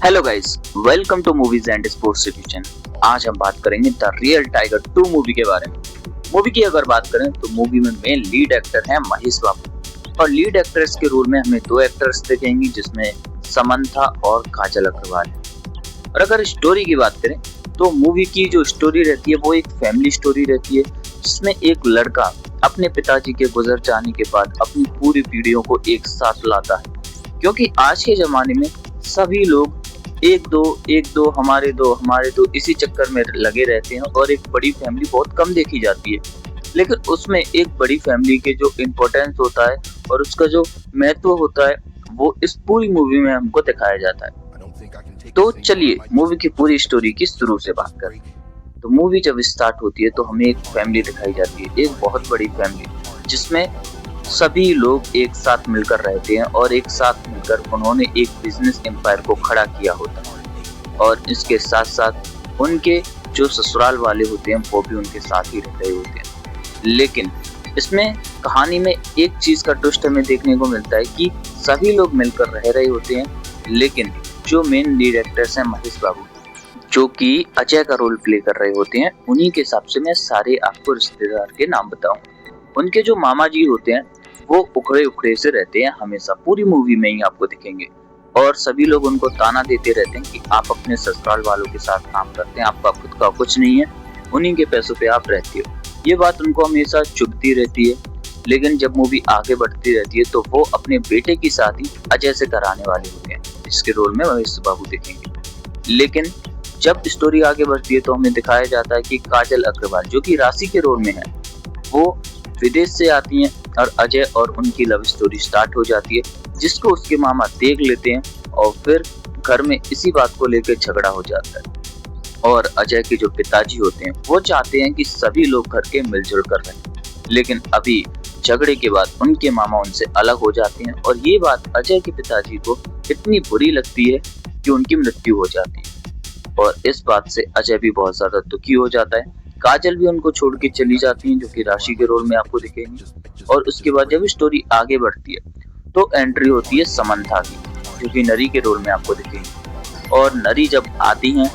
Hello guys, welcome to movies and sports review zone. आज हम बात करेंगे द रियल टाइगर 2 मूवी के बारे में। मूवी की अगर बात करें तो मूवी में मेन लीड एक्टर है महेश बाबू और लीड एक्टर्स के रोल में हमें दो एक्टर्स दिखेंगी जिसमें समंथा और काजल अग्रवाल है। और अगर स्टोरी की बात करें तो मूवी की जो स्टोरी रहती है वो एक फैमिली स्टोरी रहती है जिसमें एक लड़का अपने पिताजी के गुजर जाने के बाद अपनी पूरी पीढ़ियों को एक साथ लाता है, क्योंकि आज के जमाने में सभी लोग एक दो हमारे दो इसी चक्कर में लगे रहते हैं और एक बड़ी फैमिली बहुत कम देखी जाती है। लेकिन उसमें एक बड़ी फैमिली के जो इम्पोर्टेंस होता है और उसका जो महत्व होता है वो इस पूरी मूवी में हमको दिखाया जाता है। तो चलिए मूवी की पूरी स्टोरी की शुरू से बात करें। तो मूवी जब स्टार्ट होती है तो हमें एक फैमिली दिखाई जाती है, एक बहुत बड़ी फैमिली जिसमें सभी लोग एक साथ मिलकर रहते हैं और एक साथ मिलकर उन्होंने एक बिजनेस एम्पायर को खड़ा किया होता है। और इसके साथ साथ उनके जो ससुराल वाले होते हैं वो भी उनके साथ ही रह रहे होते हैं। लेकिन इसमें कहानी में एक चीज का ट्विस्ट हमें देखने को मिलता है कि सभी लोग मिलकर रह रहे होते हैं, लेकिन जो मेन लीड एक्टर्स हैं महेश बाबू जो कि अजय का रोल प्ले कर रहे होते हैं, उन्हीं के हिसाब से मैं सारे आपको रिश्तेदार के नाम बताऊं। उनके जो मामा जी होते हैं वो उखड़े उखड़े से रहते हैं, हमेशा पूरी मूवी में ही आपको दिखेंगे। और सभी लोग उनको ताना देते रहते हैं कि आप अपने ससुराल वालों के साथ काम करते हैं, आपका खुद का कुछ नहीं है, उन्हीं के पैसों पे आप रहते हो। ये बात उनको हमेशा चुभती रहती है। लेकिन जब मूवी आगे बढ़ती रहती है तो वो अपने बेटे की शादी अजय से कराने वाले होते हैं, जिसके रोल में महेश बाबू दिखेंगे। लेकिन जब स्टोरी आगे बढ़ती है तो हमें दिखाया जाता है कि काजल अग्रवाल जो कि राशि के रोल में है वो विदेश से आती हैं और अजय और उनकी लव स्टोरी स्टार्ट हो जाती है, जिसको उसके मामा देख लेते हैं और फिर घर में इसी बात को लेकर झगड़ा हो जाता है। और अजय के जो पिताजी होते हैं वो चाहते हैं कि सभी लोग घर के मिलजुल कर रहें, लेकिन अभी झगड़े के बाद उनके मामा उनसे अलग हो जाते हैं और ये बात अजय के पिताजी को इतनी बुरी लगती है कि उनकी मृत्यु हो जाती है। और इस बात से अजय भी बहुत ज्यादा दुखी हो जाता है। काजल भी उनको छोड़ के चली जाती हैं जो कि राशि के रोल में आपको दिखेंगी। और उसके बाद जब स्टोरी आगे बढ़ती है तो एंट्री होती है समंथा की जो कि नरी के रोल में आपको दिखेंगी। और नरी जब आती हैं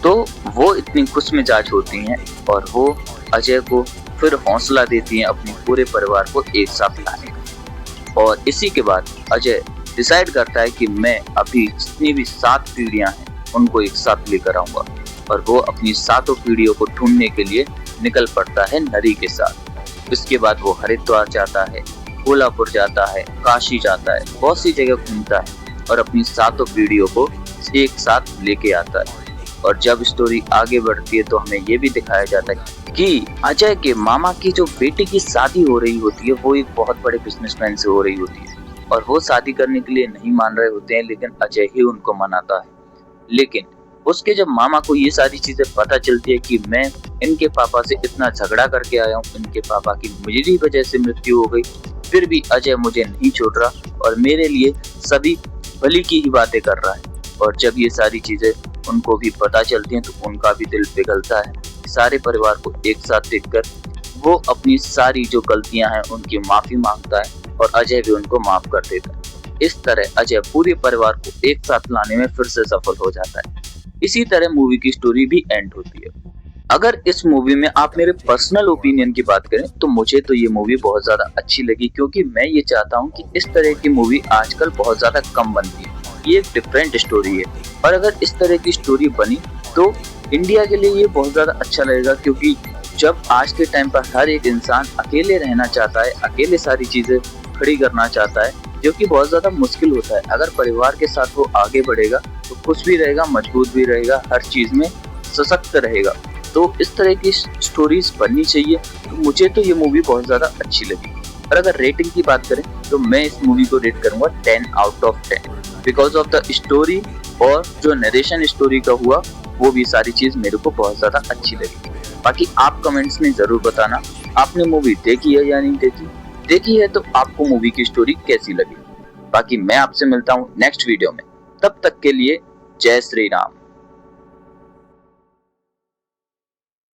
तो वो इतनी खुश मिजाज होती हैं और वो अजय को फिर हौसला देती हैं अपने पूरे परिवार को एक साथ लाने का। और इसी के बाद अजय डिसाइड करता है कि मैं अभी जितनी भी 7 पीढ़ियां हैं उनको एक साथ लेकर आऊंगा। और वो अपनी 7 पीढ़ियों को ढूंढने के लिए निकल पड़ता है नरी के साथ। इसके बाद वो हरिद्वार जाता है, कोल्हापुर जाता है, काशी जाता है, बहुत सी जगह घूमता है और अपनी 7 पीढ़ियों को एक साथ लेके आता है। और जब स्टोरी आगे बढ़ती है तो हमें ये भी दिखाया जाता है कि अजय के मामा की जो बेटी की शादी हो रही होती है वो एक बहुत बड़े बिजनेसमैन से हो रही होती है और वो शादी करने के लिए नहीं मान रहे होते हैं, लेकिन अजय ही उनको मनाता है। लेकिन उसके जब मामा को ये सारी चीजें पता चलती है कि मैं इनके पापा से इतना झगड़ा करके आया हूँ, इनके पापा की मेरी वजह से मृत्यु हो गई, फिर भी अजय मुझे नहीं छोड़ रहा और मेरे लिए सभी भली की ही बातें कर रहा है। और जब ये सारी चीजें उनको भी पता चलती हैं तो उनका भी दिल पिघलता है। सारे परिवार को एक साथ देखकर वो अपनी सारी जो गलतियां हैं उनकी माफी मांगता है और अजय भी उनको माफ कर देता है। इस तरह अजय पूरे परिवार को एक साथ लाने में फिर से सफल हो जाता है। इसी तरह मूवी की स्टोरी भी एंड होती है। अगर इस मूवी में आप मेरे पर्सनल ओपिनियन की बात करें तो मुझे तो ये मूवी बहुत ज्यादा अच्छी लगी, क्योंकि मैं ये चाहता हूँ कि इस तरह की मूवी आजकल बहुत ज्यादा कम बनती है। ये एक डिफरेंट स्टोरी है और अगर इस तरह की स्टोरी बनी तो इंडिया के लिए ये बहुत ज्यादा अच्छा लगेगा, क्योंकि जब आज के टाइम पर हर एक इंसान अकेले रहना चाहता है, अकेले सारी चीजें खड़ी करना चाहता है, जो कि बहुत ज्यादा मुश्किल होता है। अगर परिवार के साथ वो आगे बढ़ेगा तो खुश भी रहेगा, मजबूत भी रहेगा, हर चीज में सशक्त रहेगा। तो इस तरह की स्टोरीज बननी चाहिए। तो मुझे तो ये मूवी बहुत ज्यादा अच्छी लगी। और अगर रेटिंग की बात करें तो मैं इस मूवी को रेट करूंगा 10 out of 10 because of the story और जो नरेशन स्टोरी का हुआ वो भी सारी चीज मेरे को बहुत ज्यादा अच्छी लगी। बाकी आप कमेंट्स में जरूर बताना आपने मूवी देखी है या नहीं देखी। देखी है तो आपको मूवी की स्टोरी कैसी लगी। बाकी मैं आपसे मिलता हूँ नेक्स्ट वीडियो में, तब तक के लिए जय श्री राम।